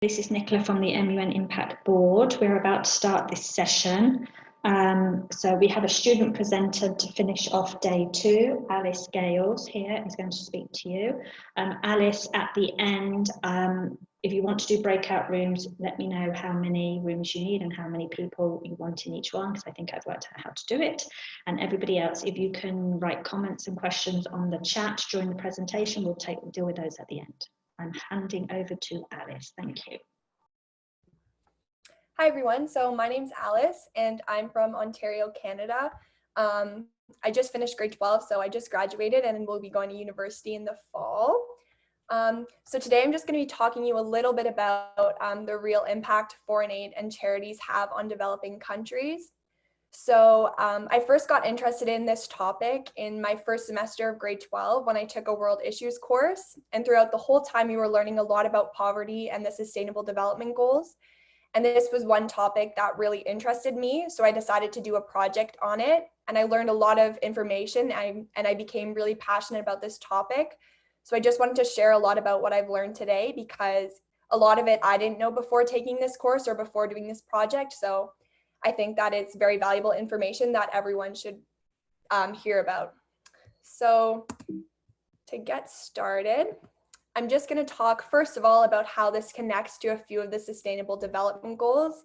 This is Nicola from the MUN Impact Board. We're about to start this session. So we have a student presenter to finish off day 2. Alice Gales here is going to speak to you. Alice, at the end, if you want to do breakout rooms, let me know how many rooms you need and how many people you want in each one, because I think I've worked out how to do it. And everybody else, if you can write comments and questions on the chat during the presentation, we'll deal with those at the end. I'm handing over to Alice. Thank you. Hi everyone, so my name's Alice and I'm from Ontario, Canada. I just finished grade 12, so I just graduated and will be going to university in the fall. So today I'm just going to be talking to you a little bit about the real impact foreign aid and charities have on developing countries. So I first got interested in this topic in my first semester of grade 12 when I took a world issues course. And throughout the whole time, we were learning a lot about poverty and the sustainable development goals. And this was one topic that really interested me. So I decided to do a project on it. And I learned a lot of information and I became really passionate about this topic. So I just wanted to share a lot about what I've learned today, because a lot of it I didn't know before taking this course or before doing this project. So I think that it's very valuable information that everyone should hear about. So to get started, I'm just going to talk first of all about how this connects to a few of the sustainable development goals.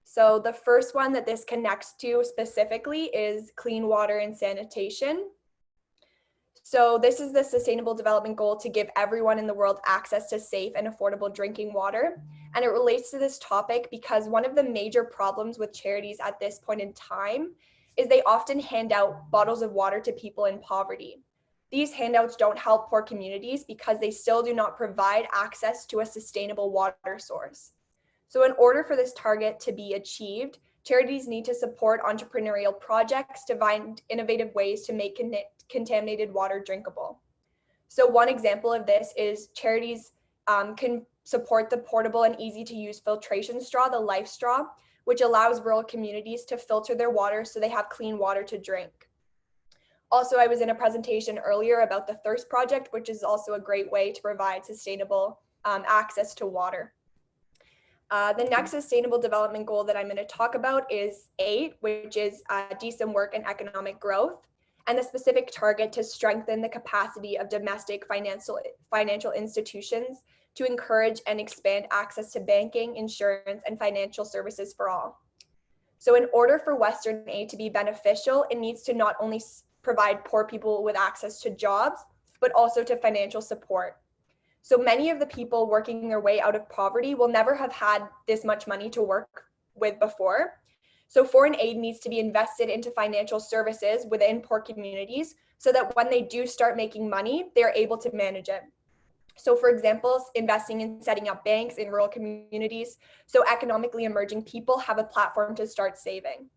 So the first one that this connects to specifically is clean water and sanitation. So this is the sustainable development goal to give everyone in the world access to safe and affordable drinking water. And it relates to this topic because one of the major problems with charities at this point in time is they often hand out bottles of water to people in poverty. These handouts don't help poor communities because they still do not provide access to a sustainable water source. So in order for this target to be achieved, charities need to support entrepreneurial projects to find innovative ways to make contaminated water drinkable. So one example of this is charities can support the portable and easy to use filtration straw, the Life Straw, which allows rural communities to filter their water so they have clean water to drink. Also, I was in a presentation earlier about the Thirst Project, which is also a great way to provide sustainable access to water. The next sustainable development goal that I'm going to talk about is 8, which is decent work and economic growth, and the specific target to strengthen the capacity of domestic financial institutions to encourage and expand access to banking, insurance, and financial services for all. So in order for Western aid to be beneficial, it needs to not only provide poor people with access to jobs, but also to financial support. So many of the people working their way out of poverty will never have had this much money to work with before. So foreign aid needs to be invested into financial services within poor communities so that when they do start making money, they're able to manage it. So for example, investing in setting up banks in rural communities so economically emerging people have a platform to start saving.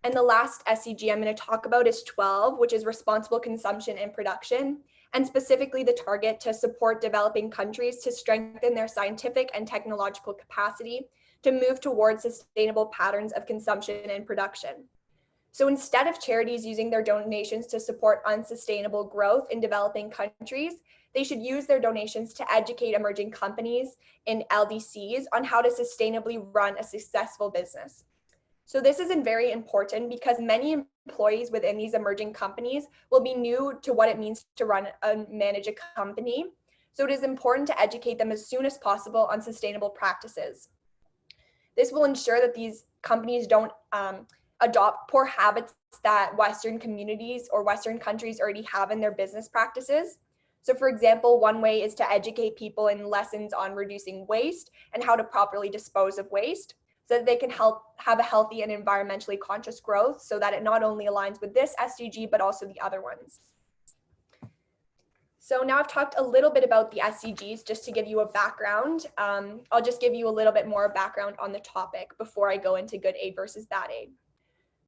And the last SDG I'm going to talk about is 12, which is responsible consumption and production, and specifically the target to support developing countries to strengthen their scientific and technological capacity to move towards sustainable patterns of consumption and production. So instead of charities using their donations to support unsustainable growth in developing countries, they should use their donations to educate emerging companies in LDCs on how to sustainably run a successful business. So this is very important because many employees within these emerging companies will be new to what it means to run and manage a company. So it is important to educate them as soon as possible on sustainable practices. This will ensure that these companies don't adopt poor habits that Western communities or Western countries already have in their business practices. So for example, one way is to educate people in lessons on reducing waste and how to properly dispose of waste, so that they can have a healthy and environmentally conscious growth so that it not only aligns with this SDG, but also the other ones. So now I've talked a little bit about the SDGs just to give you a background. I'll just give you a little bit more background on the topic before I go into good aid versus bad aid.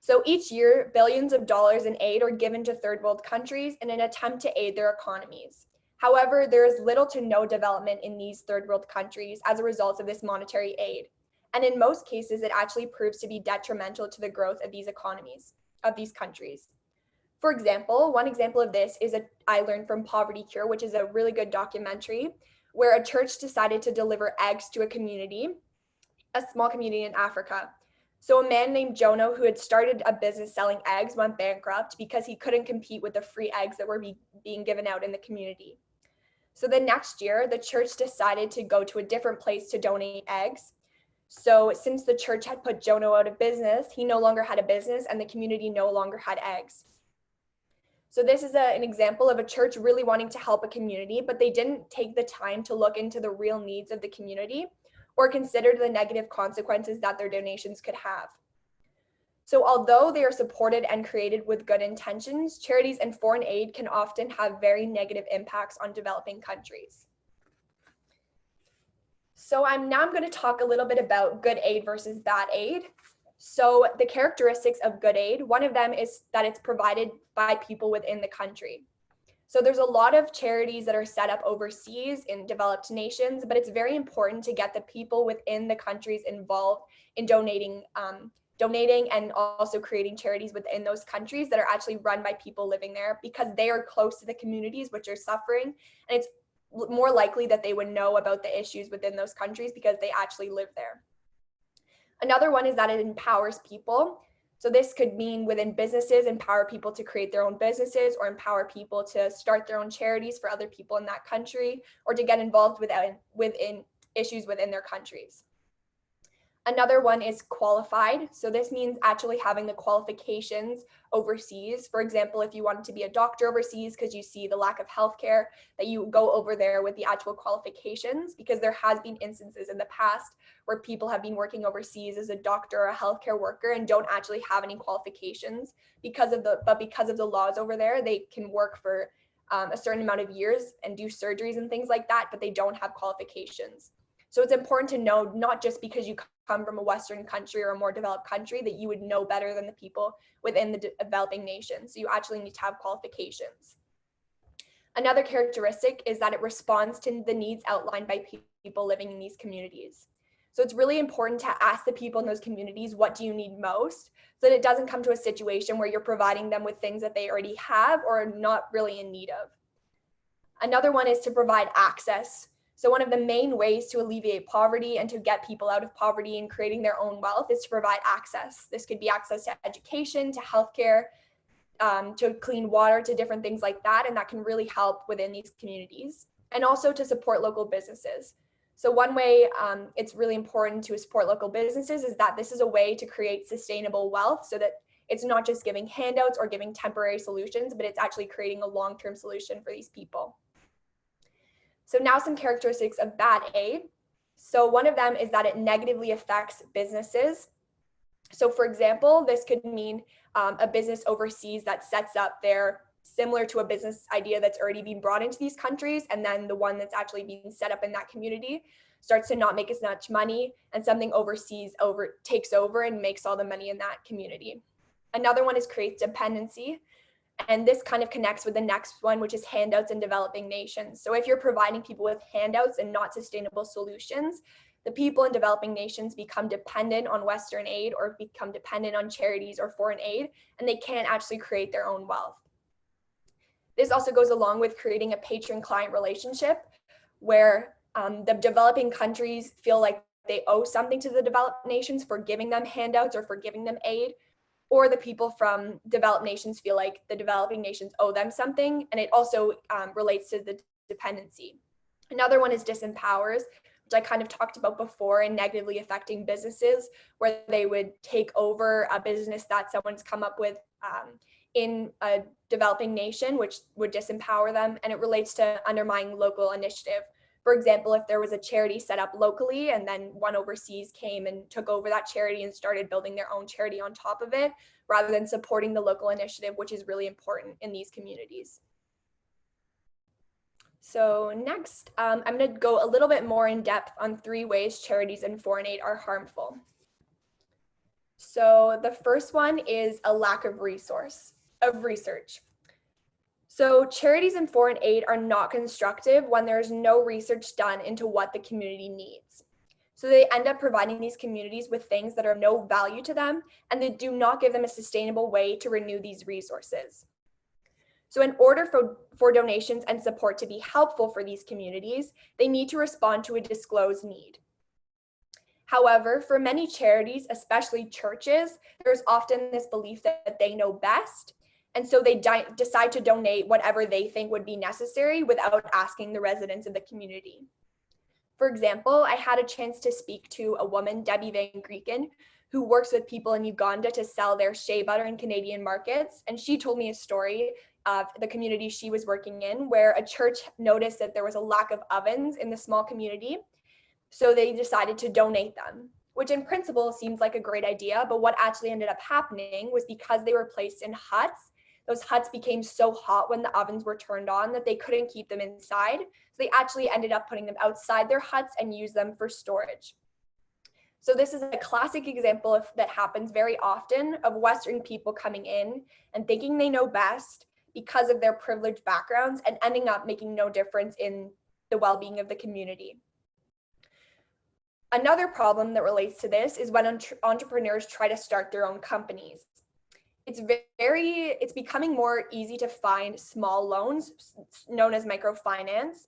So each year, billions of dollars in aid are given to third world countries in an attempt to aid their economies. However, there is little to no development in these third world countries as a result of this monetary aid. And in most cases, it actually proves to be detrimental to the growth of these economies, of these countries. For example, one example of this is I Learned from Poverty Cure, which is a really good documentary where a church decided to deliver eggs to a small community in Africa. So a man named Jonah, who had started a business selling eggs, went bankrupt because he couldn't compete with the free eggs that were being given out in the community. So the next year, the church decided to go to a different place to donate eggs. So since the church had put Jonah out of business, he no longer had a business and the community no longer had eggs. So this is an example of a church really wanting to help a community, but they didn't take the time to look into the real needs of the community or consider the negative consequences that their donations could have. So although they are supported and created with good intentions, charities and foreign aid can often have very negative impacts on developing countries. So I'm going to talk a little bit about good aid versus bad aid. So the characteristics of good aid, one of them is that it's provided by people within the country. So there's a lot of charities that are set up overseas in developed nations, but it's very important to get the people within the countries involved in donating and also creating charities within those countries that are actually run by people living there, because they are close to the communities which are suffering, and it's more likely that they would know about the issues within those countries because they actually live there. Another one is that it empowers people. So this could mean within businesses, empower people to create their own businesses or empower people to start their own charities for other people in that country or to get involved within issues within their countries. Another one is qualified. So this means actually having the qualifications overseas. For example, if you wanted to be a doctor overseas because you see the lack of healthcare, that you go over there with the actual qualifications, because there has been instances in the past where people have been working overseas as a doctor or a healthcare worker and don't actually have any qualifications because of the laws over there. They can work for a certain amount of years and do surgeries and things like that, but they don't have qualifications. So it's important to know, not just because you come from a Western country or a more developed country, that you would know better than the people within the developing nations. So you actually need to have qualifications. Another characteristic is that it responds to the needs outlined by people living in these communities. So it's really important to ask the people in those communities, what do you need most? So that it doesn't come to a situation where you're providing them with things that they already have or are not really in need of. Another one is to provide access. So one of the main ways to alleviate poverty and to get people out of poverty and creating their own wealth is to provide access. This could be access to education, to healthcare, to clean water, to different things like that. And that can really help within these communities. And also to support local businesses. So one way it's really important to support local businesses is that this is a way to create sustainable wealth, so that it's not just giving handouts or giving temporary solutions, but it's actually creating a long-term solution for these people. So now some characteristics of bad aid. So one of them is that it negatively affects businesses. So for example, this could mean a business overseas that sets up their, similar to a business idea that's already been brought into these countries, and then the one that's actually being set up in that community starts to not make as much money, and something overseas takes over and makes all the money in that community. Another one is creates dependency. And this kind of connects with the next one, which is handouts in developing nations. So if you're providing people with handouts and not sustainable solutions, the people in developing nations become dependent on Western aid or become dependent on charities or foreign aid, and they can't actually create their own wealth. This also goes along with creating a patron-client relationship where the developing countries feel like they owe something to the developed nations for giving them handouts or for giving them aid, or the people from developed nations feel like the developing nations owe them something, and it also relates to the dependency. Another one is disempowers, which I kind of talked about before, and negatively affecting businesses, where they would take over a business that someone's come up with in a developing nation, which would disempower them, and it relates to undermining local initiative. For example, if there was a charity set up locally and then one overseas came and took over that charity and started building their own charity on top of it, rather than supporting the local initiative, which is really important in these communities. So next, I'm going to go a little bit more in depth on 3 ways charities and foreign aid are harmful. So the first one is a lack of research. So charities and foreign aid are not constructive when there's no research done into what the community needs. So they end up providing these communities with things that are of no value to them, and they do not give them a sustainable way to renew these resources. So in order for donations and support to be helpful for these communities, they need to respond to a disclosed need. However, for many charities, especially churches, there's often this belief that they know best. And so they decide to donate whatever they think would be necessary without asking the residents of the community. For example, I had a chance to speak to a woman, Debbie Van Grieken, who works with people in Uganda to sell their shea butter in Canadian markets. And she told me a story of the community she was working in, where a church noticed that there was a lack of ovens in the small community. So they decided to donate them, which in principle seems like a great idea. But what actually ended up happening was, because they were placed in huts, those huts became so hot when the ovens were turned on that they couldn't keep them inside. So they actually ended up putting them outside their huts and use them for storage. So this is a classic example that happens very often, of Western people coming in and thinking they know best because of their privileged backgrounds and ending up making no difference in the well-being of the community. Another problem that relates to this is when entrepreneurs try to start their own companies. It's becoming more easy to find small loans, known as microfinance,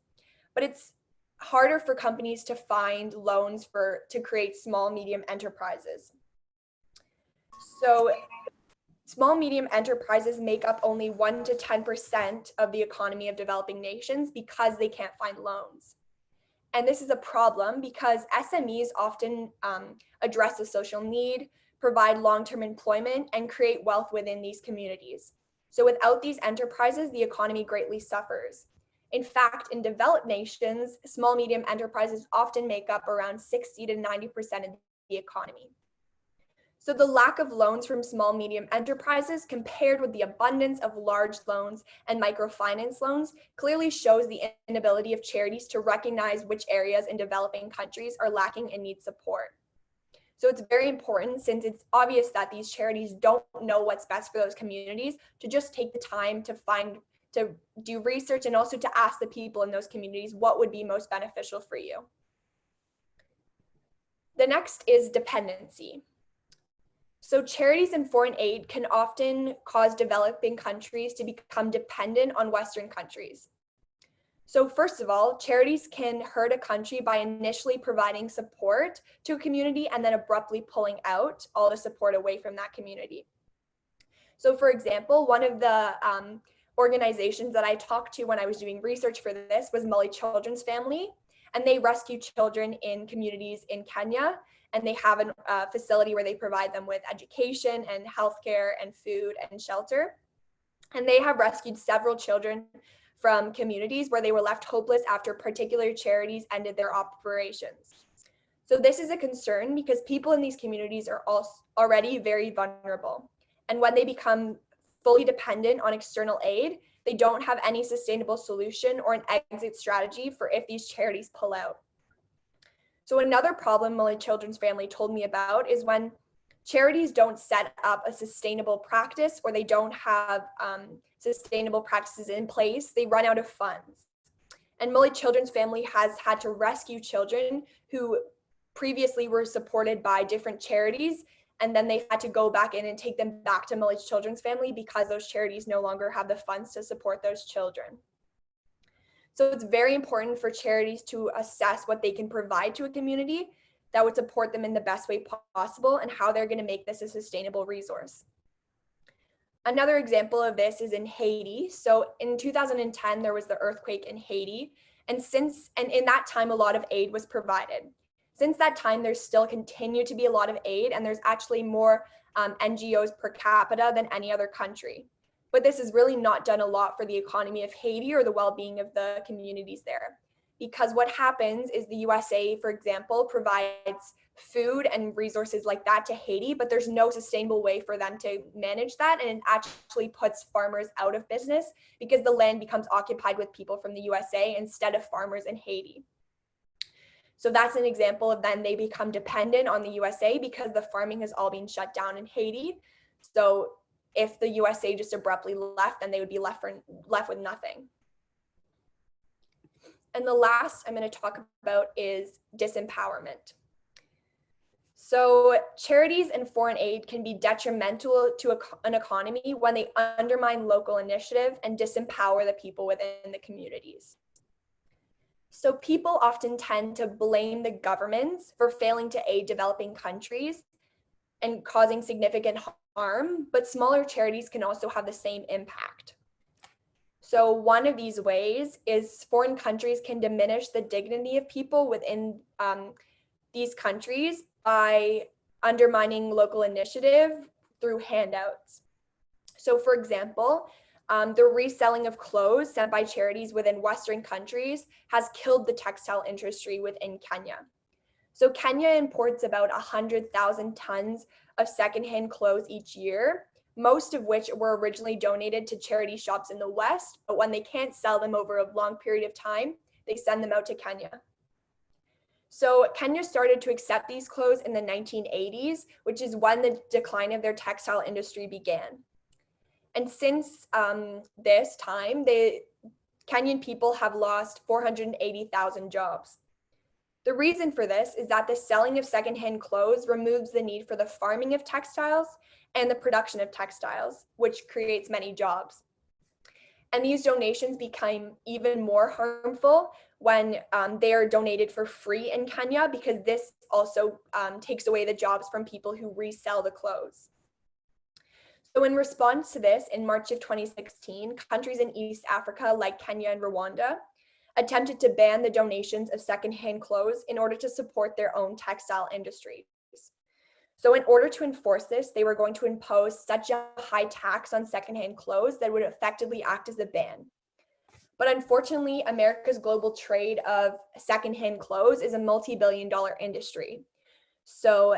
but it's harder for companies to find loans to create small, medium enterprises. So small, medium enterprises make up only 1 to 10% of the economy of developing nations because they can't find loans. And this is a problem because SMEs often address a social need, provide long-term employment, and create wealth within these communities. So without these enterprises, the economy greatly suffers. In fact, in developed nations, small, medium enterprises often make up around 60 to 90% of the economy. So the lack of loans from small, medium enterprises compared with the abundance of large loans and microfinance loans clearly shows the inability of charities to recognize which areas in developing countries are lacking and need support. So it's very important, since it's obvious that these charities don't know what's best for those communities, to just take the time to do research and also to ask the people in those communities what would be most beneficial for you. The next is dependency. So charities and foreign aid can often cause developing countries to become dependent on Western countries. So first of all, charities can hurt a country by initially providing support to a community and then abruptly pulling out all the support away from that community. So for example, one of the organizations that I talked to when I was doing research for this was Mali Children's Family, and they rescue children in communities in Kenya, and they have a facility where they provide them with education and healthcare and food and shelter. And they have rescued several children from communities where they were left hopeless after particular charities ended their operations. So this is a concern because people in these communities are already very vulnerable. And when they become fully dependent on external aid, they don't have any sustainable solution or an exit strategy for if these charities pull out. So another problem Mali Children's Family told me about is when charities don't set up a sustainable practice, or they don't have sustainable practices in place, they run out of funds. And Mali Children's Family has had to rescue children who previously were supported by different charities, and then they've had to go back in and take them back to Mali Children's Family because those charities no longer have the funds to support those children. So it's very important for charities to assess what they can provide to a community that would support them in the best way possible and how they're going to make this a sustainable resource. Another example of this is in Haiti. So in 2010, there was the earthquake in Haiti. And in that time, a lot of aid was provided. Since that time, there's still continued to be a lot of aid, and there's actually more NGOs per capita than any other country. But this has really not done a lot for the economy of Haiti or the well-being of the communities there. Because what happens is the USA, for example, provides food and resources like that to Haiti, but there's no sustainable way for them to manage that. And it actually puts farmers out of business because the land becomes occupied with people from the USA instead of farmers in Haiti. So that's an example of then they become dependent on the USA because the farming has all been shut down in Haiti. So if the USA just abruptly left, then they would be left with nothing. And the last I'm going to talk about is disempowerment. So charities and foreign aid can be detrimental to an economy when they undermine local initiative and disempower the people within the communities. So people often tend to blame the governments for failing to aid developing countries and causing significant harm, but smaller charities can also have the same impact. So one of these ways is foreign countries can diminish the dignity of people within these countries by undermining local initiative through handouts. So for example, the reselling of clothes sent by charities within Western countries has killed the textile industry within Kenya. So Kenya imports about 100,000 tons of secondhand clothes each year, most of which were originally donated to charity shops in the West, but when they can't sell them over a long period of time, they send them out to Kenya. So Kenya started to accept these clothes in the 1980s, which is when the decline of their textile industry began. And since this time, Kenyan people have lost 480,000 jobs. The reason for this is that the selling of secondhand clothes removes the need for the farming of textiles and the production of textiles, which creates many jobs. And these donations become even more harmful when they are donated for free in Kenya, because this also takes away the jobs from people who resell the clothes. So in response to this, in March of 2016, countries in East Africa like Kenya and Rwanda attempted to ban the donations of secondhand clothes in order to support their own textile industries. So in order to enforce this, they were going to impose such a high tax on secondhand clothes that would effectively act as a ban. But unfortunately, America's global trade of secondhand clothes is a multi-billion-dollar industry. So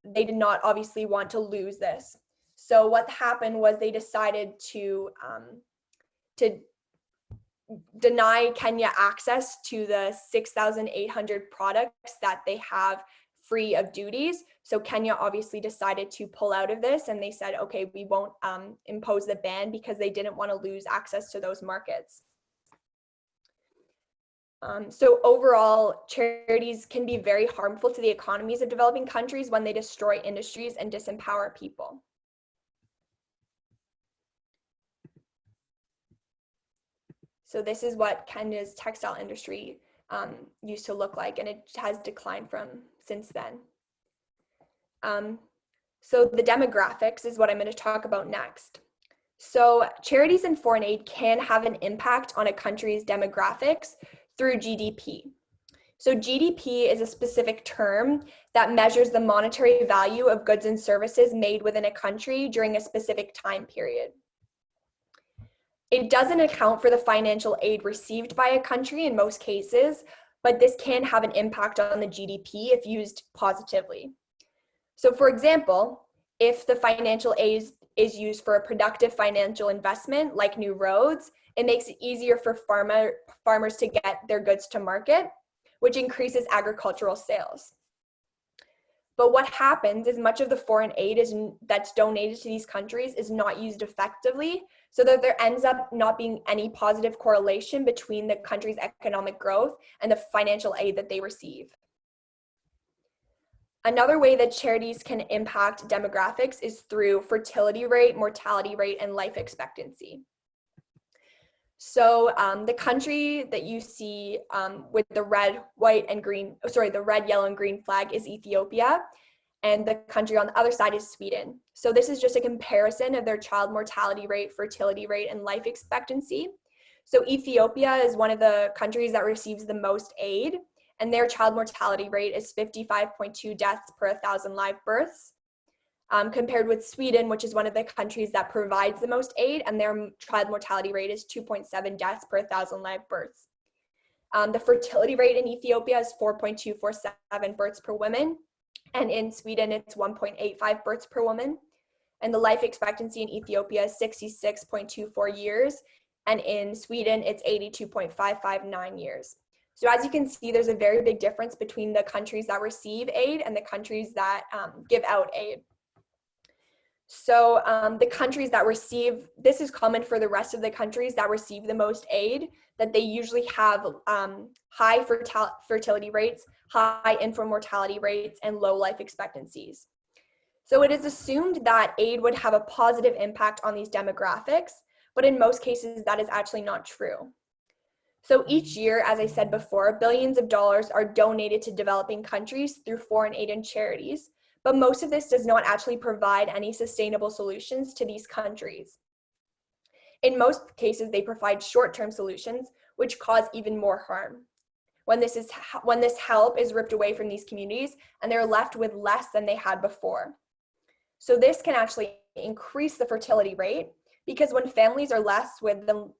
they did not obviously want to lose this. So what happened was they decided to deny Kenya access to the 6,800 products that they have free of duties. So Kenya obviously decided to pull out of this, and they said, okay, we won't impose the ban because they didn't want to lose access to those markets. So overall, charities can be very harmful to the economies of developing countries when they destroy industries and disempower people. So this is what Kenya's textile industry used to look like, and it has declined since then. So the demographics is what I'm going to talk about next. So charities and foreign aid can have an impact on a country's demographics through GDP. So GDP is a specific term that measures the monetary value of goods and services made within a country during a specific time period. It doesn't account for the financial aid received by a country in most cases, but this can have an impact on the GDP if used positively. So for example, if the financial aid is used for a productive financial investment like new roads, it makes it easier for farmers to get their goods to market, which increases agricultural sales. But what happens is much of the foreign aid that's donated to these countries is not used effectively, so that there ends up not being any positive correlation between the country's economic growth and the financial aid that they receive. Another way that charities can impact demographics is through fertility rate, mortality rate, and life expectancy. So the country that you see with the red, yellow, and green flag is Ethiopia, and the country on the other side is Sweden. So this is just a comparison of their child mortality rate, fertility rate, and life expectancy. So Ethiopia is one of the countries that receives the most aid, and their child mortality rate is 55.2 deaths per 1,000 live births. Compared with Sweden, which is one of the countries that provides the most aid, and their child mortality rate is 2.7 deaths per 1,000 live births. The fertility rate in Ethiopia is 4.247 births per woman, and in Sweden, it's 1.85 births per woman. And the life expectancy in Ethiopia is 66.24 years, and in Sweden, it's 82.559 years. So as you can see, there's a very big difference between the countries that receive aid and the countries that give out aid. So the countries that receive, this is common for the rest of the countries that receive the most aid, that they usually have high fertility rates, high infant mortality rates, and low life expectancies. So it is assumed that aid would have a positive impact on these demographics, but in most cases that is actually not true. So each year, as I said before, billions of dollars are donated to developing countries through foreign aid and charities, but most of this does not actually provide any sustainable solutions to these countries. In most cases, they provide short-term solutions, which cause even more harm. When this help is ripped away from these communities and they're left with less than they had before. So this can actually increase the fertility rate, because when families are left with the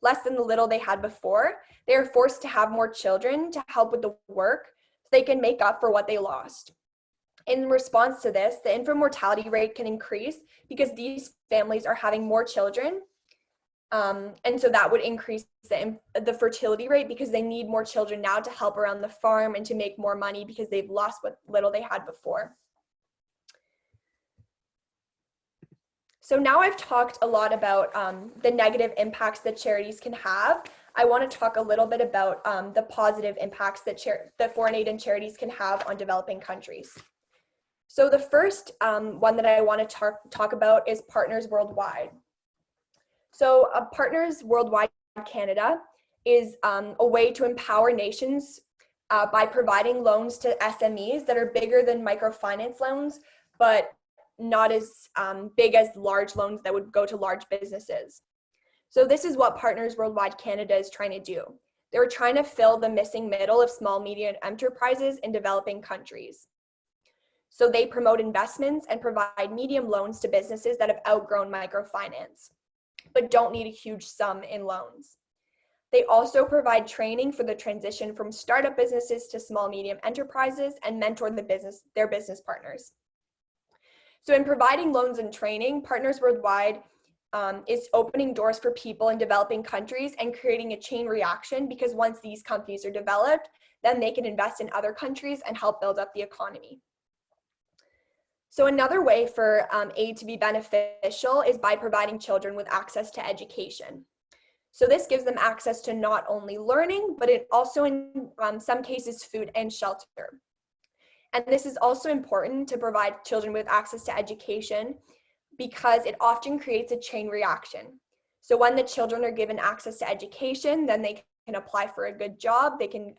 less than the little they had before, they are forced to have more children to help with the work so they can make up for what they lost. In response to this, the infant mortality rate can increase because these families are having more children. And so that would increase the fertility rate because they need more children now to help around the farm and to make more money because they've lost what little they had before. So now I've talked a lot about the negative impacts that charities can have. I want to talk a little bit about the positive impacts that foreign aid and charities can have on developing countries. So the first one that I want to talk about is Partners Worldwide. So Partners Worldwide Canada is a way to empower nations by providing loans to SMEs that are bigger than microfinance loans, but not as big as large loans that would go to large businesses. So this is what Partners Worldwide Canada is trying to do. They're trying to fill the missing middle of small, medium enterprises in developing countries. So they promote investments and provide medium loans to businesses that have outgrown microfinance, but don't need a huge sum in loans. They also provide training for the transition from startup businesses to small, medium enterprises and mentor their business partners. So in providing loans and training, Partners Worldwide is opening doors for people in developing countries and creating a chain reaction, because once these companies are developed, then they can invest in other countries and help build up the economy. So another way for aid to be beneficial is by providing children with access to education. So this gives them access to not only learning, but it also in some cases food and shelter. And this is also important to provide children with access to education because it often creates a chain reaction. So when the children are given access to education, then they can apply for a good job, they can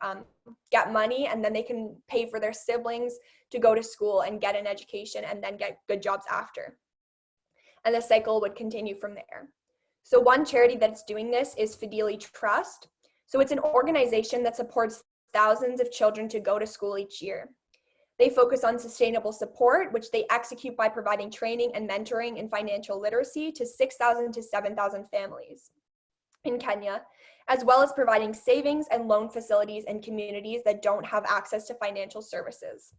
get money, and then they can pay for their siblings to go to school and get an education and then get good jobs after. And the cycle would continue from there. So one charity that's doing this is Fidelity Trust. So it's an organization that supports thousands of children to go to school each year. They focus on sustainable support, which they execute by providing training and mentoring in financial literacy to 6,000 to 7,000 families in Kenya, as well as providing savings and loan facilities in communities that don't have access to financial services.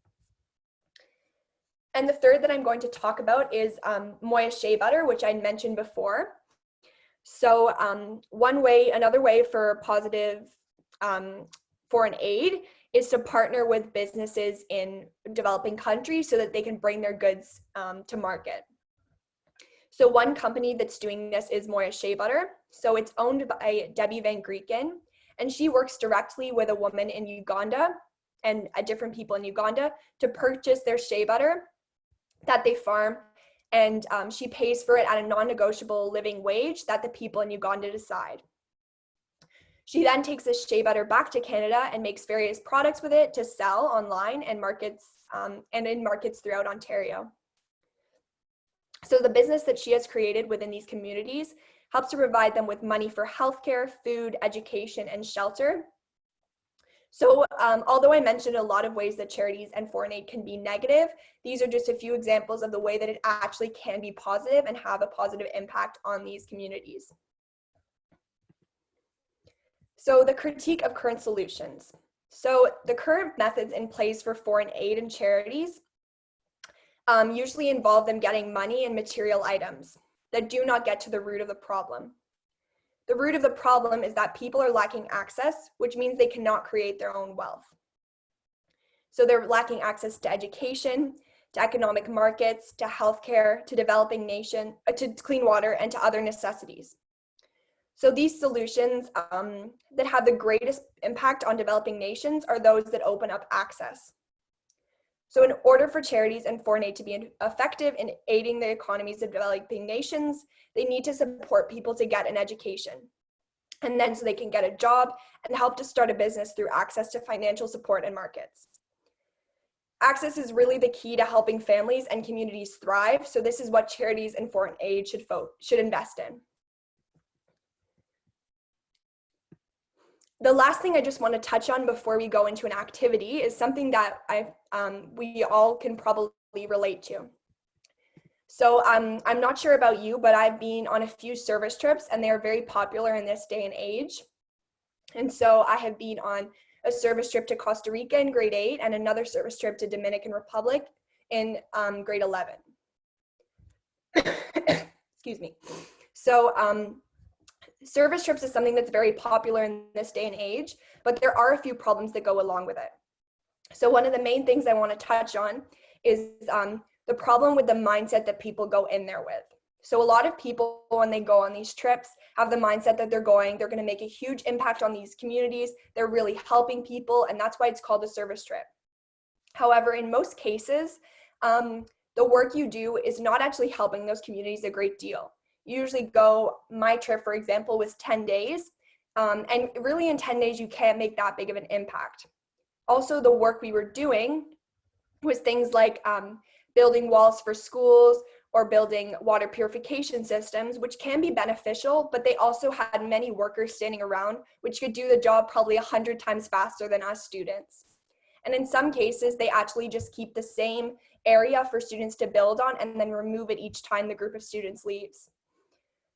And the third that I'm going to talk about is Moya Shea Butter, which I mentioned before. So another way for positive foreign aid is to partner with businesses in developing countries so that they can bring their goods to market. So one company that's doing this is Moya Shea Butter. So it's owned by Debbie Van Grieken, and she works directly with a woman in Uganda and different people in Uganda to purchase their shea butter that they farm, and she pays for it at a non-negotiable living wage that the people in Uganda decide. She then takes this shea butter back to Canada and makes various products with it to sell online and in markets throughout Ontario. So the business that she has created within these communities helps to provide them with money for healthcare, food, education, and shelter. So although I mentioned a lot of ways that charities and foreign aid can be negative, these are just a few examples of the way that it actually can be positive and have a positive impact on these communities. So the critique of current solutions. So the current methods in place for foreign aid and charities usually involve them getting money and material items that do not get to the root of the problem. The root of the problem is that people are lacking access, which means they cannot create their own wealth. So they're lacking access to education, to economic markets, to healthcare, to developing nation, to clean water, and to other necessities. So these solutions that have the greatest impact on developing nations are those that open up access. So in order for charities and foreign aid to be effective in aiding the economies of developing nations, they need to support people to get an education. And then so they can get a job and help to start a business through access to financial support and markets. Access is really the key to helping families and communities thrive. So this is what charities and foreign aid should invest in. The last thing I just want to touch on before we go into an activity is something that we all can probably relate to. So I'm not sure about you, but I've been on a few service trips and they are very popular in this day and age. And so I have been on a service trip to Costa Rica in grade 8 and another service trip to Dominican Republic in grade 11. Excuse me. So service trips is something that's very popular in this day and age, but there are a few problems that go along with it. So one of the main things I want to touch on is the problem with the mindset that people go in there with. So a lot of people, when they go on these trips, have the mindset that they're going to make a huge impact on these communities. They're really helping people, and that's why it's called a service trip. However, in most cases, the work you do is not actually helping those communities a great deal. You usually go, my trip, for example, was 10 days. And really in 10 days, you can't make that big of an impact. Also, the work we were doing was things like building walls for schools or building water purification systems, which can be beneficial, but they also had many workers standing around, which could do the job probably 100 times faster than us students. And in some cases, they actually just keep the same area for students to build on and then remove it each time the group of students leaves.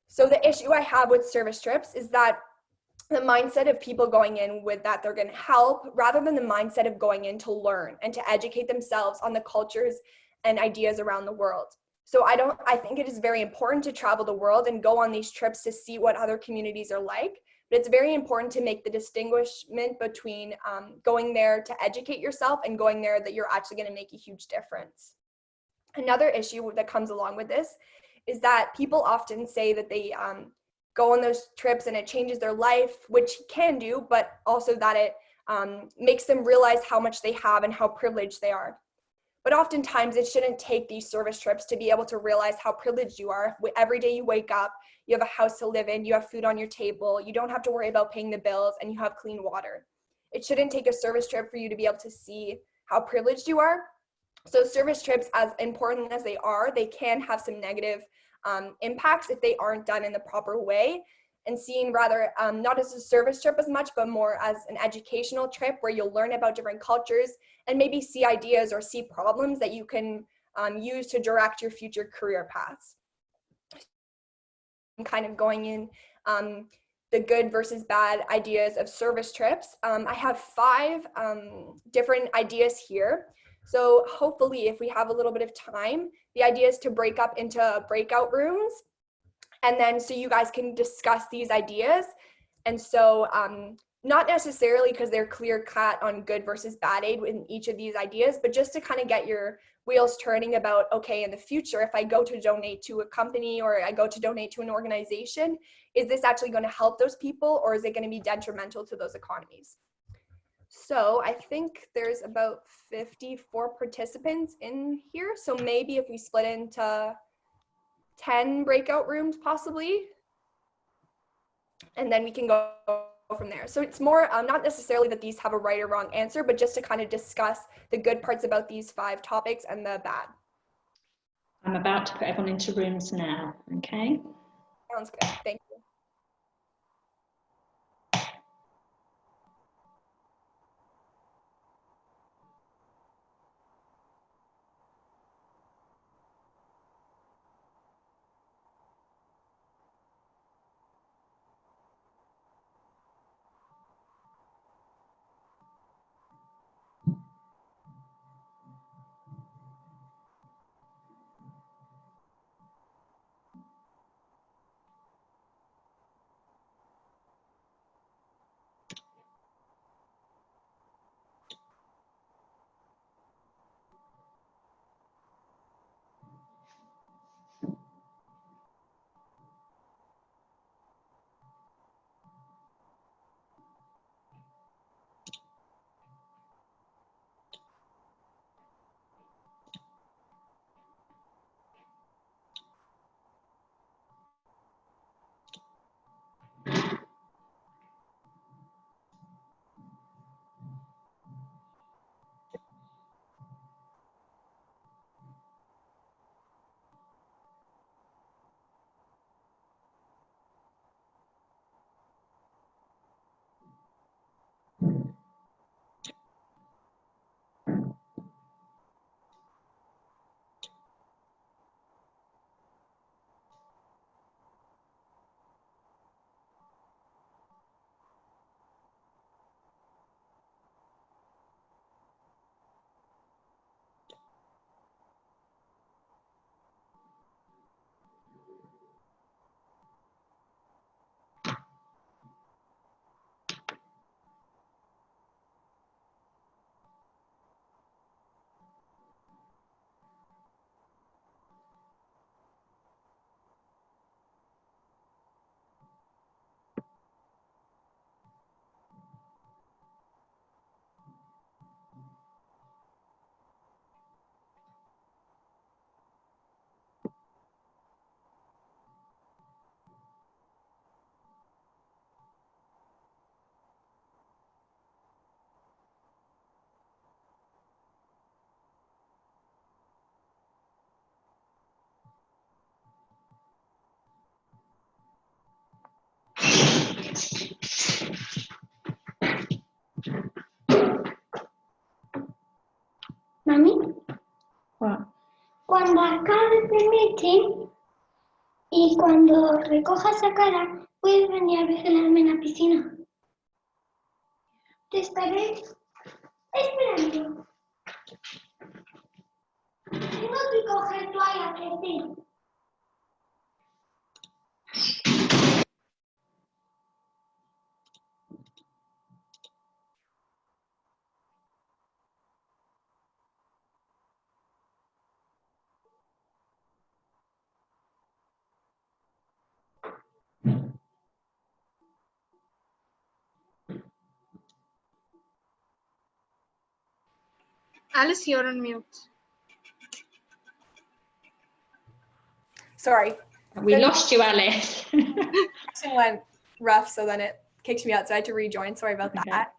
So the issue I have with service trips is that the mindset of people going in with that they're going to help, rather than the mindset of going in to learn and to educate themselves on the cultures and ideas around the world. So I think it is very important to travel the world and go on these trips to see what other communities are like. But it's very important to make the distinguishment between going there to educate yourself and going there that you're actually going to make a huge difference. Another issue that comes along with this is that people often say that they go on those trips and it changes their life, which can do, but also that it makes them realize how much they have and how privileged they are. But oftentimes it shouldn't take these service trips to be able to realize how privileged you are. Every day you wake up, you have a house to live in, you have food on your table, you don't have to worry about paying the bills, and you have clean water. It shouldn't take a service trip for you to be able to see how privileged you are. So service trips, as important as they are, they can have some negative impacts if they aren't done in the proper way, and seen rather not as a service trip as much, but more as an educational trip where you'll learn about different cultures and maybe see ideas or see problems that you can use to direct your future career paths. I'm kind of going in the good versus bad ideas of service trips. I have 5 different ideas here. So hopefully if we have a little bit of time, the idea is to break up into breakout rooms. And then so you guys can discuss these ideas. And so not necessarily because they're clear cut on good versus bad aid in each of these ideas, but just to kind of get your wheels turning about, okay, in the future, if I go to donate to a company or I go to donate to an organization, is this actually going to help those people, or is it going to be detrimental to those economies? So I think there's about 54 participants in here. So maybe if we split into 10 breakout rooms possibly, and then we can go from there. So it's more not necessarily that these have a right or wrong answer, but just to kind of discuss the good parts about these 5 topics and the bad. I'm about to put everyone into rooms now, okay? Sounds good, thank you. Mami, What? cuando acabes el meeting y cuando recojas la cara, puedes venir a vigilarme en la piscina. Te estaré esperando. Tengo que coger toalla, que sí. Alice, you're on mute. Sorry. We lost you, Alice. Connection went rough, so then it kicked me out, so I had to rejoin. Sorry about that.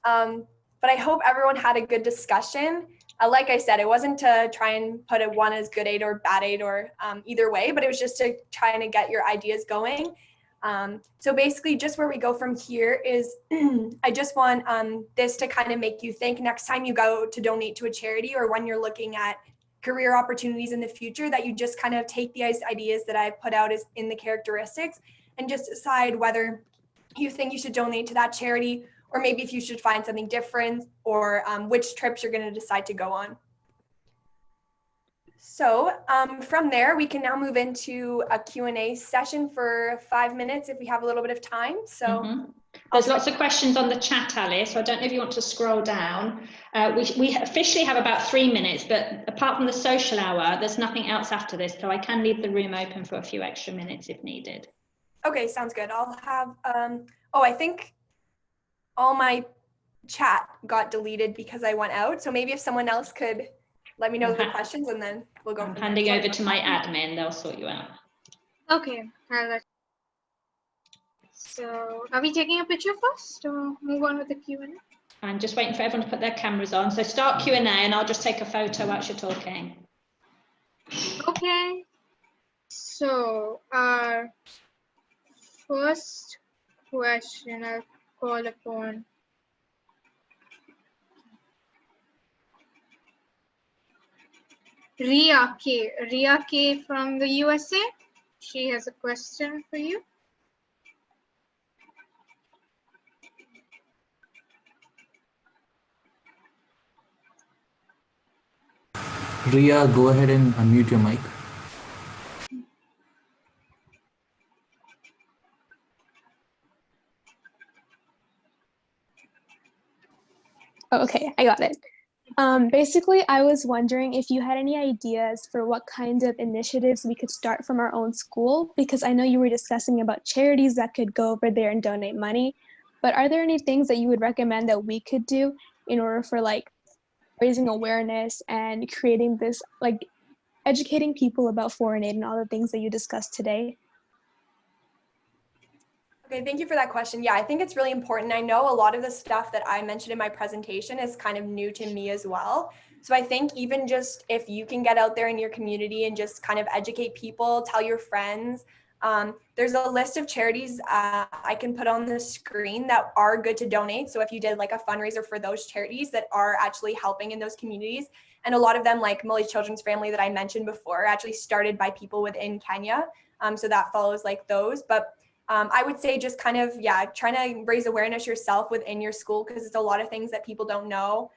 But I hope everyone had a good discussion. Like I said, it wasn't to try and put a one as good aid or bad aid or either way, but it was just to try and get your ideas going. So basically just where we go from here is I just want this to kind of make you think next time you go to donate to a charity or when you're looking at career opportunities in the future, that you just kind of take these ideas that I put out as in the characteristics and just decide whether you think you should donate to that charity, or maybe if you should find something different, or which trips you're going to decide to go on. So from there, we can now move into a Q&A session for 5 minutes if we have a little bit of time. So There's lots of questions on the chat, Alice, so I don't know if you want to scroll down. We officially have about 3 minutes, but apart from the social hour, there's nothing else after this, so I can leave the room open for a few extra minutes if needed. Okay, sounds good. I'll have, I think all my chat got deleted because I went out. So maybe if someone else could let me know the questions and then we'll go. I'm handing over to my admin, they'll sort you out. Okay, so are we taking a picture first or move on with the Q&A? I'm just waiting for everyone to put their cameras on. So start Q&A and I'll just take a photo whilst you're talking. Okay, so our first question I'll call upon Lydia K. Lydia K from the USA. She has a question for you. Ria, go ahead and unmute your mic. Oh, okay, I got it. Basically, I was wondering if you had any ideas for what kind of initiatives we could start from our own school, because I know you were discussing about charities that could go over there and donate money, but are there any things that you would recommend that we could do in order for like raising awareness and creating this, like educating people about foreign aid and all the things that you discussed today? Okay, thank you for that question. Yeah, I think it's really important. I know a lot of the stuff that I mentioned in my presentation is kind of new to me as well. So I think even just if you can get out there in your community and just kind of educate people, tell your friends, there's a list of charities I can put on the screen that are good to donate. So if you did like a fundraiser for those charities that are actually helping in those communities, and a lot of them like Molly Children's Family that I mentioned before are actually started by people within Kenya. So that follows like those. But I would say just kind of, trying to raise awareness yourself within your school, because it's a lot of things that people don't know.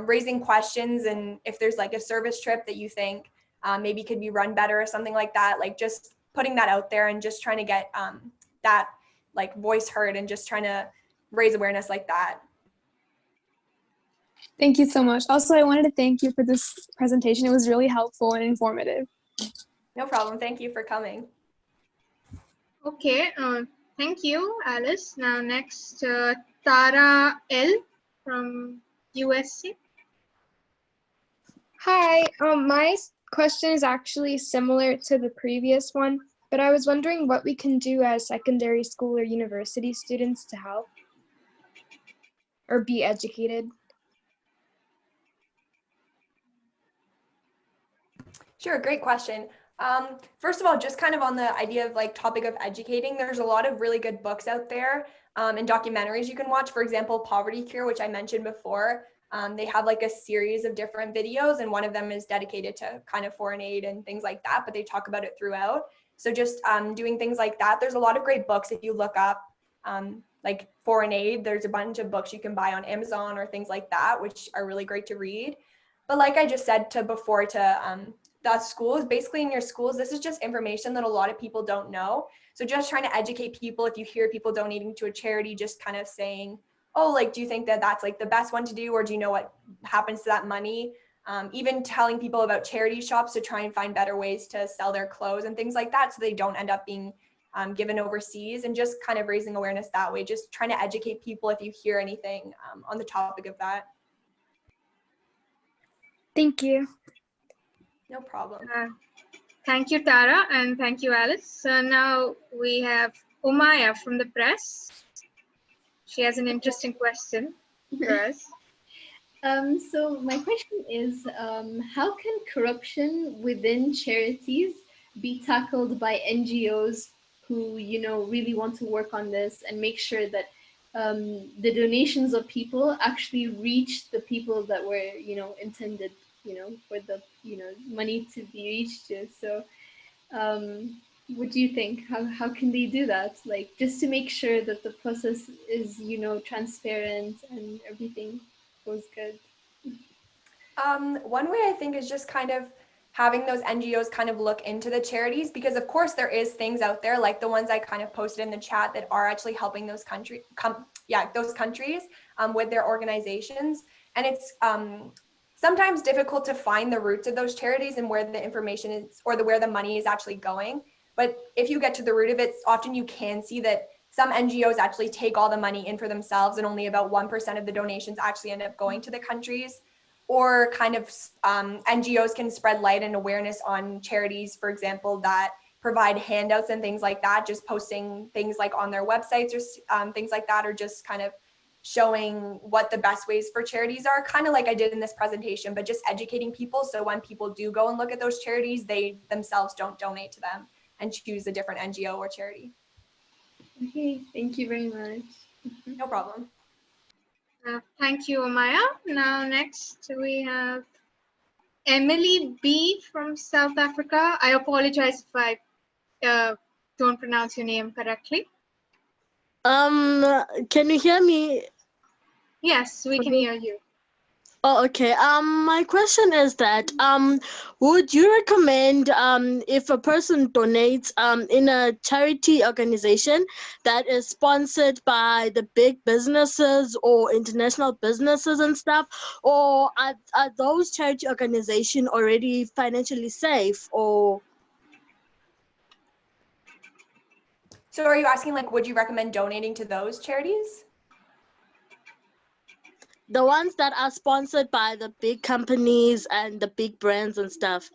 Raising questions, and if there's like a service trip that you think maybe could be run better or something like that, like just putting that out there and just trying to get that like voice heard and just trying to raise awareness like that. Thank you so much. Also, I wanted to thank you for this presentation. It was really helpful and informative. No problem. Thank you for coming. Okay, thank you, Alice. Now next, Tara L from USA. Hi, my question is actually similar to the previous one, but I was wondering what we can do as secondary school or university students to help or be educated. Sure, great question. First of all, just kind of on the idea of like topic of educating, there's a lot of really good books out there and documentaries you can watch. For example, Poverty Cure, which I mentioned before. They have like a series of different videos, and one of them is dedicated to kind of foreign aid and things like that, but they talk about it throughout. So just doing things like that. There's a lot of great books if you look up like foreign aid. There's a bunch of books you can buy on Amazon or things like that, which are really great to read. But like I just said before that schools, basically in your schools, this is just information that a lot of people don't know. So just trying to educate people. If you hear people donating to a charity, just kind of saying, oh, like, do you think that that's like the best one to do? Or do you know what happens to that money? Even telling people about charity shops to try and find better ways to sell their clothes and things like that, so they don't end up being given overseas, and just kind of raising awareness that way, just trying to educate people if you hear anything on the topic of that. Thank you. No problem. Thank you, Tara, and thank you, Alice. So now we have Amaya from the press. She has an interesting question for us. So my question is, how can corruption within charities be tackled by NGOs who, really want to work on this and make sure that the donations of people actually reach the people that were, intended, for the, money to be reached to? So what do you think? How can they do that? Like, just to make sure that the process is, transparent and everything goes good. One way I think is just kind of having those NGOs kind of look into the charities, because of course there is things out there like the ones I kind of posted in the chat that are actually helping those countries with their organizations. And it's sometimes difficult to find the roots of those charities and where the information is, or where the money is actually going. But if you get to the root of it, often you can see that some NGOs actually take all the money in for themselves, and only about 1% of the donations actually end up going to the countries. Or kind of NGOs can spread light and awareness on charities, for example, that provide handouts and things like that, just posting things like on their websites or things like that, or just kind of showing what the best ways for charities are, kind of like I did in this presentation, but just educating people, so when people do go and look at those charities, they themselves don't donate to them and choose a different NGO or charity. Okay, thank you very much. No problem. Thank you, Amaya. Now next we have Emily B from South Africa. I apologize if I don't pronounce your name correctly. Can you hear me? Yes, we can hear you. Oh, okay. My question is that would you recommend if a person donates in a charity organization that is sponsored by the big businesses or international businesses and stuff, or are those charity organizations already financially safe? Or so are you asking, like, would you recommend donating to those charities? the ones that are sponsored by the big companies and the big brands and stuff?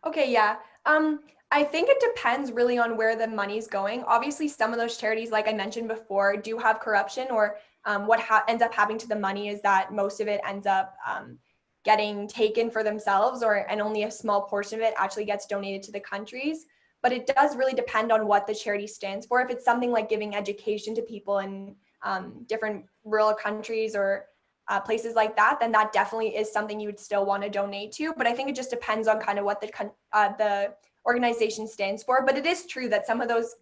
Okay, yeah. I think it depends really on where the money's going. Obviously, some of those charities, like I mentioned before, do have corruption, or what ends up happening to the money is that most of it ends up getting taken for themselves, and only a small portion of it actually gets donated to the countries. But it does really depend on what the charity stands for. If it's something like giving education to people in different rural countries or places like that, then that definitely is something you would still want to donate to. But I think it just depends on kind of what the organization stands for. But it is true that some of those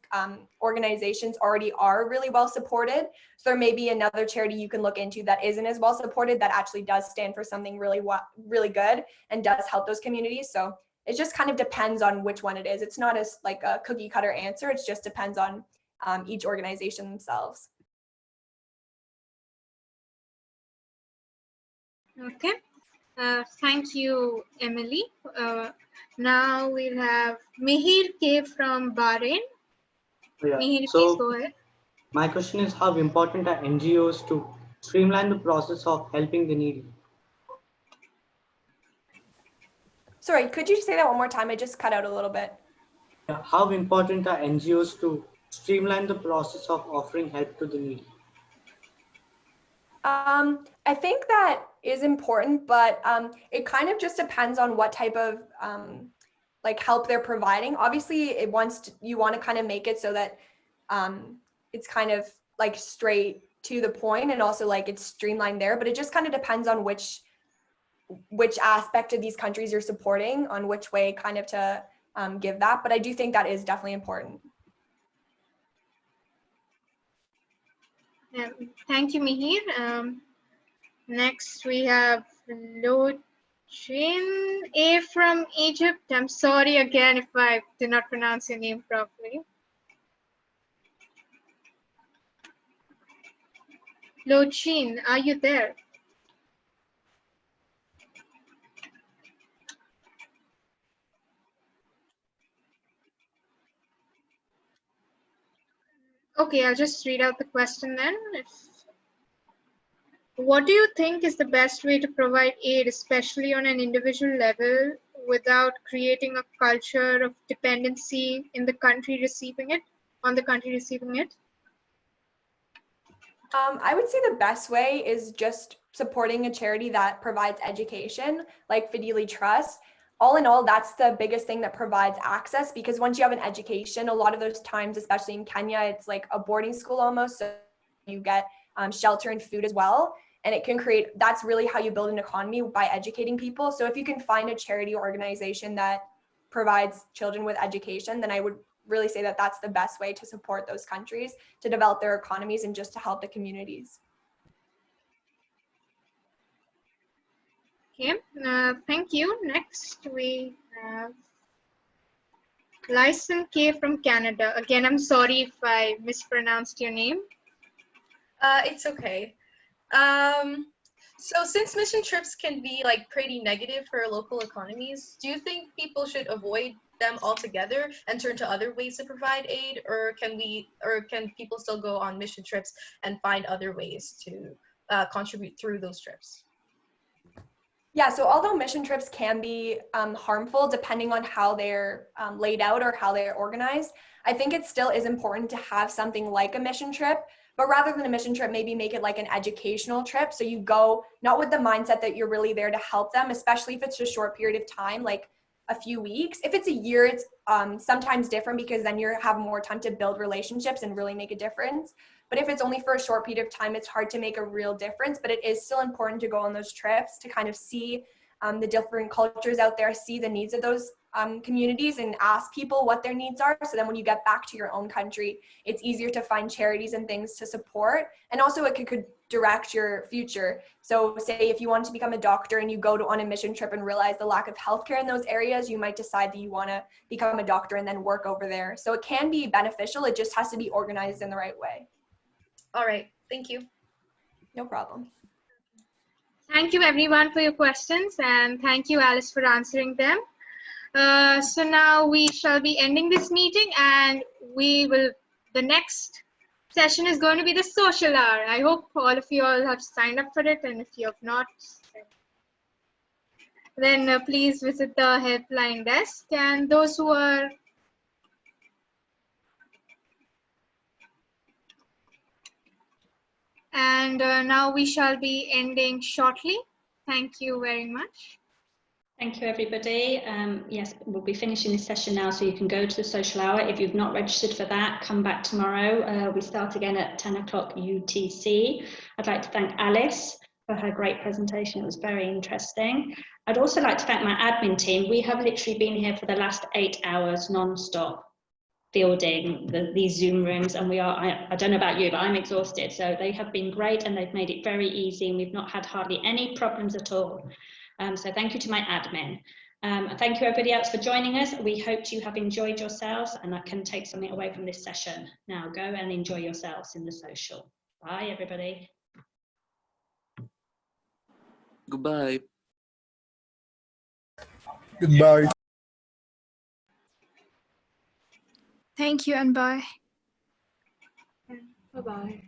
organizations already are really well supported. So there may be another charity you can look into that isn't as well supported, that actually does stand for something really good and does help those communities. So it just kind of depends on which one it is. It's not as like a cookie cutter answer. It just depends on each organization themselves. Okay. Thank you, Emily. Now we'll have Mehir K from Bahrain. Yeah. Mehir, So please go ahead. my question is, how important are NGOs to streamline the process of helping the needy? Sorry, could you say that one more time? I just cut out a little bit. Yeah. How important are NGOs to streamline the process of offering help to the needy? I think that is important, but it kind of just depends on what type of like help they're providing. Obviously, you want to kind of make it so that it's kind of like straight to the point, and also like it's streamlined there, but it just kind of depends on which aspect of these countries you're supporting, on which way kind of to give that. But I do think that is definitely important. Thank you, Mehir. Next, we have Lochin A from Egypt. I'm sorry again if I did not pronounce your name properly. Lochin, are you there? Okay, I'll just read out the question then. What do you think is the best way to provide aid, especially on an individual level, without creating a culture of dependency in the country receiving it, on the country receiving it? I would say the best way is just supporting a charity that provides education, like Fideli Trust. All in all, that's the biggest thing that provides access, because once you have an education, a lot of those times, especially in Kenya, it's like a boarding school almost. So you get shelter and food as well. And it can create, that's really how you build an economy, by educating people. So if you can find a charity organization that provides children with education, then I would really say that that's the best way to support those countries, to develop their economies and just to help the communities. Okay, thank you. Next, we have Lydia K from Canada. Again, I'm sorry if I mispronounced your name. It's okay. So since mission trips can be like pretty negative for local economies, do you think people should avoid them altogether and turn to other ways to provide aid, or can people still go on mission trips and find other ways to contribute through those trips? Yeah, so although mission trips can be harmful depending on how they're laid out or how they're organized, I think it still is important to have something like a mission trip, but rather than a mission trip, maybe make it like an educational trip. So you go not with the mindset that you're really there to help them, especially if it's a short period of time, like a few weeks. If it's a year, it's sometimes different, because then you have more time to build relationships and really make a difference. But if it's only for a short period of time, it's hard to make a real difference. But it is still important to go on those trips to kind of see the different cultures out there, see the needs of those communities, and ask people what their needs are. So then when you get back to your own country, it's easier to find charities and things to support. And also it could direct your future. So say if you want to become a doctor and you go on a mission trip and realize the lack of healthcare in those areas, you might decide that you want to become a doctor and then work over there. So it can be beneficial. It just has to be organized in the right way. All right, thank you. No problem. Thank you everyone for your questions, and thank you Alice for answering them. So now we shall be ending this meeting, and the next session is going to be the social hour. I hope all of you all have signed up for it, and if you have not, then please visit the helpline desk. And those who are now we shall be ending shortly. Thank you very much. Thank you, everybody. Yes, we'll be finishing this session now, so you can go to the social hour. If you've not registered for that, come back tomorrow. We start again at 10 o'clock UTC. I'd like to thank Alice for her great presentation. It was very interesting. I'd also like to thank my admin team. We have literally been here for the last 8 hours non-stop, fielding these Zoom rooms, and I don't know about you, but I'm exhausted. So they have been great, and they've made it very easy, and we've not had hardly any problems at all. So thank you to my admin. Thank you everybody else for joining us. We hope you have enjoyed yourselves, and I can take something away from this session. Now go and enjoy yourselves in the social. Bye everybody. Goodbye. Goodbye. Thank you and bye. Bye-bye.